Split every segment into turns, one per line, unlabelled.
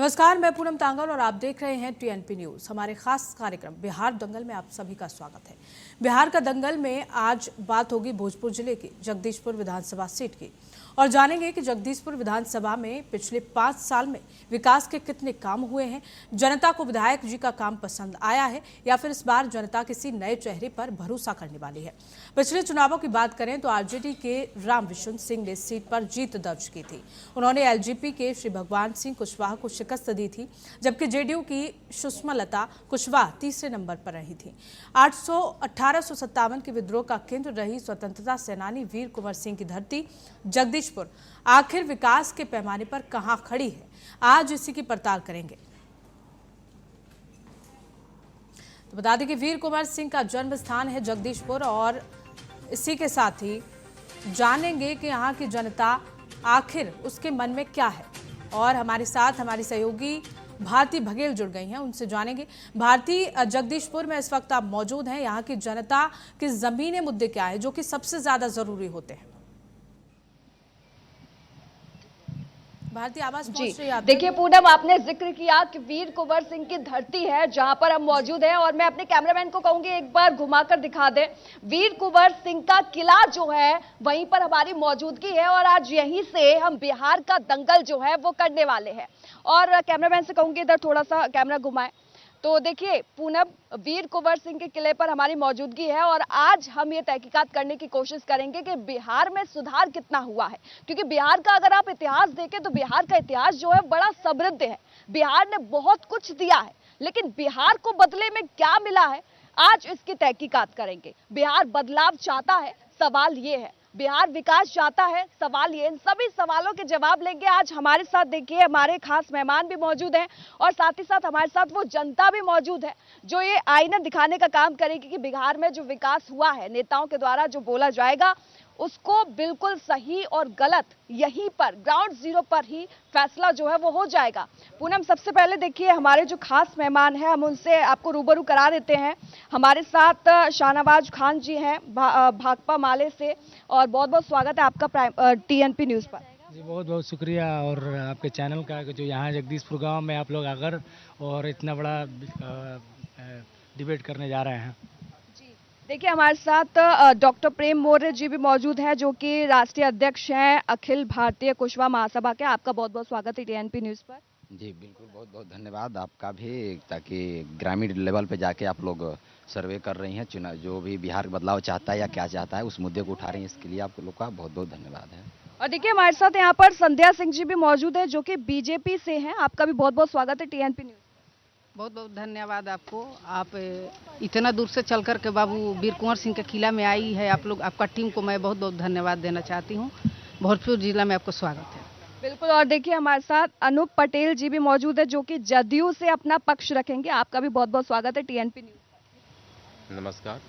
नमस्कार, मैं पूनम तांगल और आप देख रहे हैं टीएनपी न्यूज। हमारे खास कार्यक्रम बिहार दंगल में आप सभी का स्वागत है। बिहार का दंगल में आज बात होगी भोजपुर जिले की जगदीशपुर विधानसभा सीट की और जानेंगे कि जगदीशपुर विधानसभा में पिछले 5 साल में विकास के कितने काम हुए हैं, जनता को विधायक जी का काम पसंद आया है या फिर इस बार जनता किसी नए चेहरे पर भरोसा करने वाली है। पिछले चुनावों की बात करें तो आरजेडी के राम विशुन सिंह ने सीट पर जीत दर्ज की थी। उन्होंने एलजेपी के श्री भगवान सिंह कुशवाहा को शिकस्त दी थी, जबकि जेडीयू की सुषमा लता कुशवाहा तीसरे नंबर पर रही थी। 1857 के विद्रोह का केंद्र रही स्वतंत्रता सेनानी वीर कुंवर सिंह की धरती जगदीशपुर आखिर विकास के पैमाने पर कहां खड़ी है, आज इसी की पड़ताल करेंगे। तो बता दें कि वीर कुंवर सिंह का जन्म स्थान है जगदीशपुर और इसी के साथ ही जानेंगे कि यहाँ की जनता आखिर उसके मन में क्या है। और हमारे साथ हमारी सहयोगी भारती बघेल जुड़ गई हैं, उनसे जानेंगे। भारती, जगदीशपुर में इस वक्त आप मौजूद हैं, यहाँ की जनता के जमीनी मुद्दे क्या है जो कि सबसे ज्यादा जरूरी होते हैं? भारतीय आवाज पहुंच रही है?
देखिए पूनम, आपने जिक्र किया कि वीर कुंवर सिंह की धरती है जहां पर हम मौजूद हैं और मैं अपने कैमरामैन को कहूंगी एक बार घुमाकर दिखा दे। वीर कुंवर सिंह का किला जो है वहीं पर हमारी मौजूदगी है और आज यहीं से हम बिहार का दंगल जो है वो करने वाले हैं। और कैमरामैन से कहूंगी इधर थोड़ा सा कैमरा घुमाएं। तो देखिए पूनम, वीर कुंवर सिंह के किले पर हमारी मौजूदगी है और आज हम ये तहकीकात करने की कोशिश करेंगे कि बिहार में सुधार कितना हुआ है, क्योंकि बिहार का अगर आप इतिहास देखें तो बिहार का इतिहास जो है बड़ा समृद्ध है। बिहार ने बहुत कुछ दिया है, लेकिन बिहार को बदले में क्या मिला है, आज इसकी तहकीकात करेंगे। बिहार बदलाव चाहता है, सवाल ये है। बिहार विकास चाहता है, सवाल ये। इन सभी सवालों के जवाब लेंगे आज हमारे साथ। देखिए हमारे खास मेहमान भी मौजूद हैं और साथ ही साथ हमारे साथ वो जनता भी मौजूद है जो ये आईना दिखाने का काम करेगी कि बिहार में जो विकास हुआ है, नेताओं के द्वारा जो बोला जाएगा उसको बिल्कुल सही और गलत यहीं पर ग्राउंड जीरो पर ही फैसला जो है वो हो जाएगा। पूनम, सबसे पहले देखिए हमारे जो खास मेहमान हैं हम उनसे आपको रूबरू करा देते हैं। हमारे साथ शाहनवाज खान जी हैं भाकपा माले से, और बहुत बहुत स्वागत है आपका टीएनपी न्यूज पर।
जी बहुत बहुत शुक्रिया और आपके चैनल का जो यहाँ जगदीशपुर गांव में आप लोग आकर और इतना बड़ा डिबेट करने जा रहे हैं।
देखिए हमारे साथ डॉक्टर प्रेम मौर्य जी भी मौजूद हैं जो कि राष्ट्रीय अध्यक्ष हैं अखिल भारतीय कुशवाहा महासभा के। आपका बहुत बहुत स्वागत है टीएनपी न्यूज पर।
जी बिल्कुल, बहुत बहुत धन्यवाद आपका भी, ताकि ग्रामीण लेवल पे जाके आप लोग सर्वे कर रही हैं, चुनाव जो भी बिहार बदलाव चाहता है या क्या चाहता है उस मुद्दे को उठा रही हैं, इसके लिए आप लोग का बहुत बहुत धन्यवाद है।
और देखिए हमारे साथ यहाँ पर संध्या सिंह जी भी मौजूद है जो कि बीजेपी से हैं। आपका भी बहुत बहुत स्वागत है टीएनपी न्यूज।
बहुत बहुत धन्यवाद आपको। आप इतना दूर से चल कर के बाबू वीर कुंवर सिंह के किला में आई है आप लोग, आपका टीम को मैं बहुत बहुत धन्यवाद देना चाहती हूँ। भोजपुर जिला में आपको स्वागत है।
बिल्कुल। और देखिए हमारे साथ अनूप पटेल जी भी मौजूद है जो कि जदयू से अपना पक्ष रखेंगे। आपका भी बहुत बहुत स्वागत है टीएनपी न्यूज।
नमस्कार।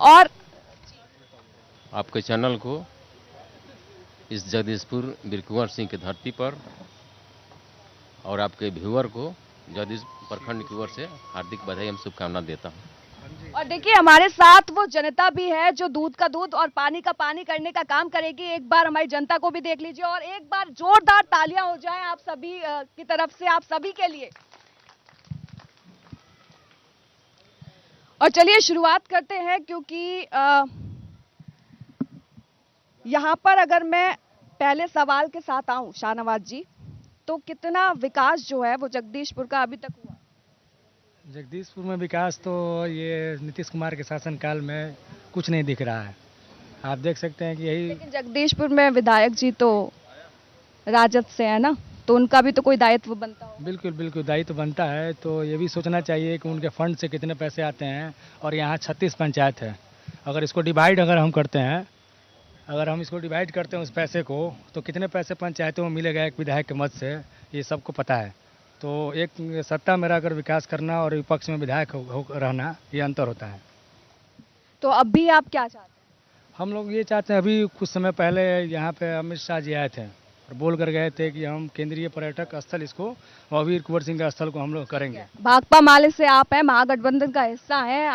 और
आपके चैनल को इस जगदीशपुर वीर कुंवर सिंह की धरती पर और आपके व्यूअर को जगदीशपुर प्रखंड की ओर से हार्दिक बधाई एवं शुभकामना देता हूँ।
और देखिए हमारे साथ वो जनता भी है जो दूध का दूध और पानी का पानी करने का काम करेगी। एक बार हमारी जनता को भी देख लीजिए और एक बार जोरदार तालियां हो जाएं आप सभी की तरफ से, आप सभी के लिए। और चलिए शुरुआत करते हैं, क्योंकि यहाँ पर अगर मैं पहले सवाल के साथ आऊं शाहनवाज जी, तो कितना विकास जो है वो जगदीशपुर का अभी तक हुआ?
जगदीशपुर में विकास तो ये नीतीश कुमार के शासनकाल में कुछ नहीं दिख रहा है। आप देख सकते हैं कि यही।
लेकिन जगदीशपुर में विधायक जी तो राजद से है ना, तो उनका भी तो कोई दायित्व बनता हो।
बिल्कुल बिल्कुल दायित्व बनता है। तो ये भी सोचना चाहिए कि उनके फंड से कितने पैसे आते हैं और यहाँ 36 पंचायत है। अगर इसको डिवाइड हम करते हैं, अगर हम इसको डिवाइड करते हैं उस पैसे को, तो कितने पैसे पंचायतों में मिलेगा एक विधायक के मत से, ये सबको पता है। तो एक सत्ता में रहकर विकास करना और विपक्ष में विधायक रहना, ये अंतर होता है।
तो अब भी आप क्या चाहते हैं?
हम लोग ये चाहते हैं, अभी कुछ समय पहले यहाँ पे अमित शाह जी आए थे और बोल कर गए थे कि हम केंद्रीय पर्यटक स्थल इसको वीर कुंवर सिंह का स्थल को हम लोग करेंगे।
भाकपा माले से आप हैं, महागठबंधन का हिस्सा हैं,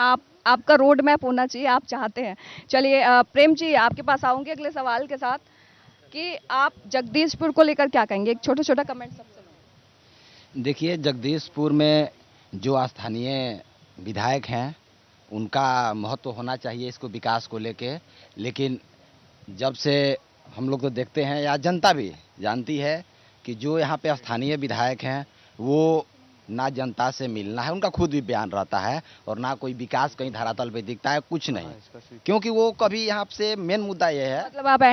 आपका रोड मैप होना चाहिए, आप चाहते हैं। चलिए प्रेम जी आपके पास आऊंगे अगले सवाल के साथ कि आप जगदीशपुर को लेकर क्या कहेंगे, एक छोटा छोटा कमेंट सबसे।
देखिए, जगदीशपुर में जो स्थानीय विधायक हैं, उनका महत्व होना चाहिए इसको विकास को लेके। लेकिन जब से हम लोग तो देखते हैं या जनता भी जानती है कि जो यहाँ पे स्थानीय विधायक हैं वो ना जनता से मिलना है, उनका खुद भी बयान रहता है, और ना कोई विकास कहीं धरातल पे दिखता है, कुछ नहीं। क्योंकि वो कभी यहाँ से मेन मुद्दा ये है,
मतलब आप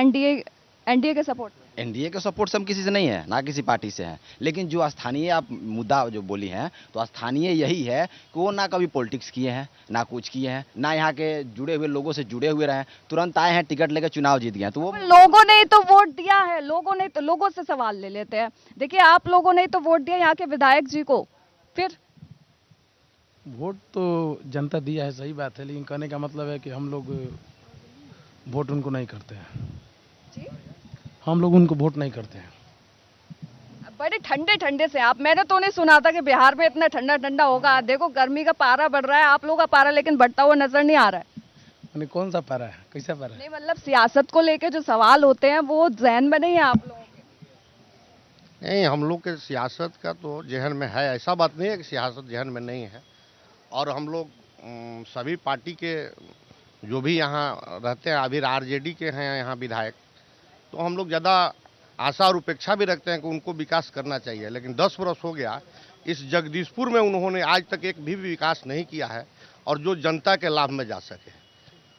एनडीए के सपोर्ट में?
एनडीए के सपोर्ट से हम किसी से नहीं है, ना किसी पार्टी से हैं। लेकिन जो स्थानीय आप मुद्दा जो बोली हैं, तो स्थानीय यही है कि वो ना कभी पॉलिटिक्स किए हैं, ना कुछ किए हैं, ना यहाँ के जुड़े हुए लोगों से जुड़े हुए रहे, तुरंत आए हैं, टिकट लेकर चुनाव जीत गए हैं। तो वो
लोगों ने ही तो वोट दिया है, लोगों से सवाल ले लेते हैं। देखिए, आप लोगों ने ही तो वोट दिया यहाँ के विधायक जी को, फिर
वोट तो जनता दिया है, सही बात है, लेकिन कहने का मतलब है कि हम लोग वोट उनको नहीं करते हैं।
जी?
हम लोग उनको वोट नहीं करते हैं।
बड़े ठंडे ठंडे से आप, मैंने तो नहीं सुना था कि बिहार में इतना ठंडा ठंडा होगा। देखो, गर्मी का पारा बढ़ रहा है, आप लोगों का पारा लेकिन बढ़ता हुआ नजर नहीं आ रहा है।
यानी कौन सा पारा है, कैसा पारा है?
नहीं, मतलब सियासत को लेके जो सवाल होते हैं वो जहन में नहीं है आप लोगों के?
नहीं, हम लोग के सियासत का तो जहन में है, ऐसा बात नहीं है कि सियासत जहन में नहीं है। और हम लोग सभी पार्टी के जो भी यहाँ रहते हैं, अभी आरजेडी के हैं यहाँ विधायक, तो हम लोग ज़्यादा आशा और उपेक्षा भी रखते हैं कि उनको विकास करना चाहिए। लेकिन 10 वर्ष हो गया, इस जगदीशपुर में उन्होंने आज तक एक भी विकास नहीं किया है, और जो जनता के लाभ में जा सके।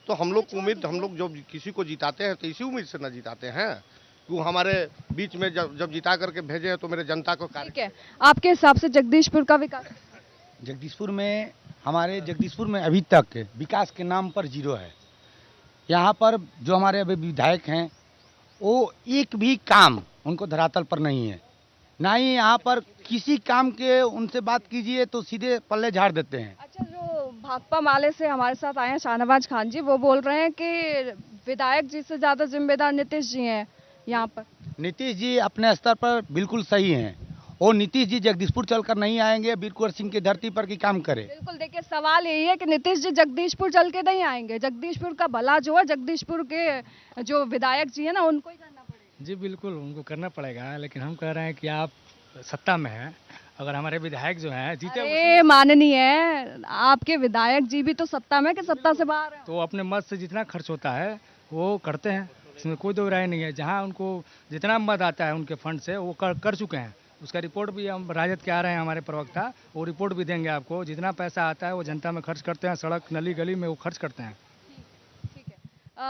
तो हम लोग उम्मीद, हम लोग जो किसी को जिताते हैं तो इसी उम्मीद से न जिताते हैं कि वो हमारे बीच में जब जिता करके भेजे हैं तो मेरे जनता को
ठीक है, आपके हिसाब से जगदीशपुर का विकास?
हमारे जगदीशपुर में अभी तक विकास के नाम पर जीरो है। यहाँ पर जो हमारे अभी विधायक हैं वो एक भी काम उनको धरातल पर नहीं है, ना ही यहाँ पर किसी काम के उनसे बात कीजिए तो सीधे पल्ले झाड़ देते हैं।
अच्छा, जो भाकपा माले से हमारे साथ आए हैं शाहनवाज खान जी, वो बोल रहे हैं कि विधायक जी से ज्यादा जिम्मेदार नीतीश जी हैं यहाँ पर।
नीतीश जी अपने स्तर पर बिल्कुल सही हैं, और नीतीश जी जगदीशपुर चलकर नहीं आएंगे वीर कुंवर सिंह की धरती पर की काम करे।
बिल्कुल, देखिए सवाल यही है कि नीतीश जी जगदीशपुर चल के नहीं आएंगे। जगदीशपुर का भला जो है, जगदीशपुर के जो विधायक जी है ना, उनको ही करना पड़ेगा।
जी बिल्कुल, उनको करना पड़ेगा, लेकिन हम कह रहे हैं कि आप सत्ता में हैं, अगर हमारे विधायक जो हैं जीते
अरे माननीय है, आपके विधायक जी भी तो सत्ता में कि सत्ता से बाहर है?
तो अपने मत से जितना खर्च होता है वो करते हैं, इसमें कोई दो राय नहीं है। जहाँ उनको जितना मत आता है उनके फंड से वो कर चुके हैं। उसका रिपोर्ट भी हम राजद के आ रहे हैं, हमारे प्रवक्ता, वो रिपोर्ट भी देंगे आपको। जितना पैसा आता है वो जनता में खर्च करते हैं, सड़क नली गली में वो खर्च करते हैं।